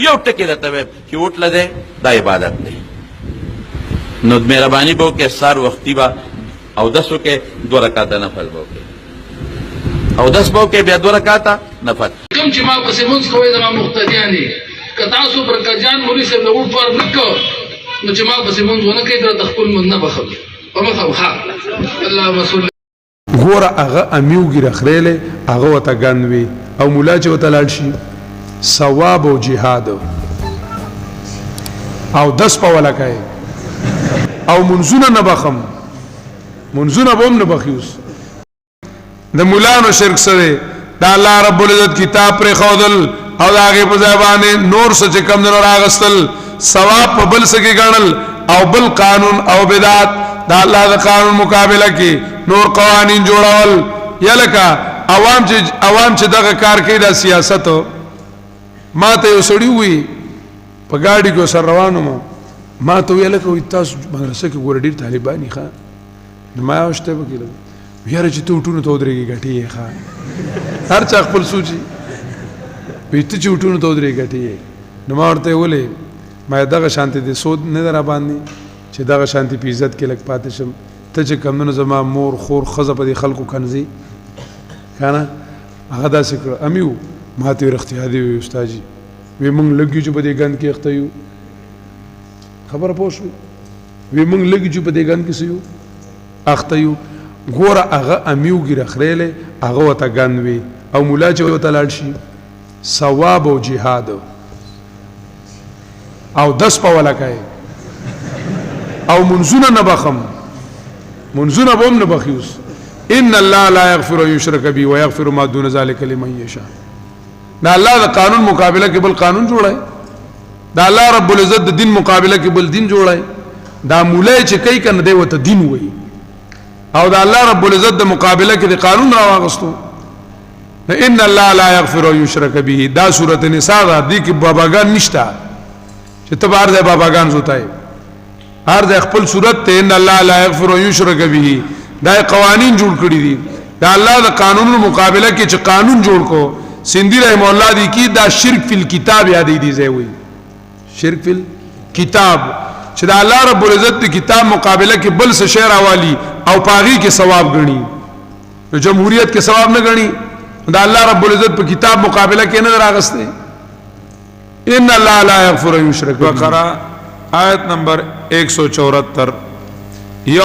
یو ټکی درته وایم چې وټله دی دا عبادت دی. نو مهرباني به وکړې سهار وختي به اودس وکړې 2 رکعاته نفل به وکړې اودس به وکړې بیا 2 رکعاته نفل. کوم چې ما پسې مونځ کوئ زما مقتدیان دي که تاسو برکتجان مولوي صاحب له وټ پار نه کو نو چې ما پسې مونځ ونه کوئ درته خپل مونځ نه بخل په مخه ښه اللهم صل. ګوره هغه امیوګي رخریلې هغه ورته ګند وي او ملا چې ورته لاړ شي ثواب او جهاد او دس په ولا کوي او منځونه نه بخم منځونه به هم نه بخیوس د مولانو شرک سره دا الله رب العزت کتاب پر خودل او دا هغه په ځای باندې نور څه چې کم نه راغستل ثواب په بل څه کې ګڼل او بل قانون او بدعت دا الله د قانون مقابله کې نور قوانین جوړول یا لکه عوام چې دغه کار کوي د سیاست ما ته یو سړی وي په ګاډي کې سر روانو ما ته ویل کوي تاسو مدرسې کې ګور ډیر طالبانی ښا نو ما واستې وکړل یاره چې ته ټونو ته درېږي غټي ښا هر چا خپل سوچي پېته چې ټونو ته درېږي غټي نو ما ورته ولې ما دغه شانتي دي سود نه در باندې چې دغه شانتي په عزت کې لګ پاتې شم ته چې کمونو زما مور خور خزه په دې خلکو کنزي کنه هغه داسې کړ امیو ما ته اختیاري وي استاد جی وی مونږ لګیو چې په دې ګند کې اخته یو خبر پوښوي وی مونږ لګیو چې په دې ګند کې سيو اخته یو ګوره هغه امیوګي رخریلې هغه وته ګند وي او مولا چې وته لاړ شي ثواب او جهاد او دس په ولا کوي او منځونه نه بخم منځونه به هم نه بخیوس ان الله لا يغفر يشرك به ويغفر ما دون ذلك لمن يشاء. دا الله د قانون مقابله کې بل قانون جوړای دا الله رب العزت د دین مقابله کې بل دین جوړای دا مولای چې کوي کنه دی وته دین وای او دا الله رب العزت د مقابله کې د قانون راوغستو. ان الله لا يغفر يشرك به دا سوره نساء دی کې باباګان نشتا چې تبار د باباګان زوتای هر د خپل صورت ته ان الله لا يغفر يشرك به دا قوانین جوړ کړی دي دا الله د قانون مقابله کې چې قانون جوړ کو سندی رحم الله دی کی دا شرک فی الكتاب یادې دي زوی شرک فی الكتاب چې دا الله رب العزت د کتاب مقابله کې بل څه شعر والی او پاغي کې ثواب غني نو جمهوریت کې ثواب نه غني دا الله رب العزت په کتاب مقابله کې نه راغسته. ان الله لا یغفر یشرک. بقره آیت نمبر 174.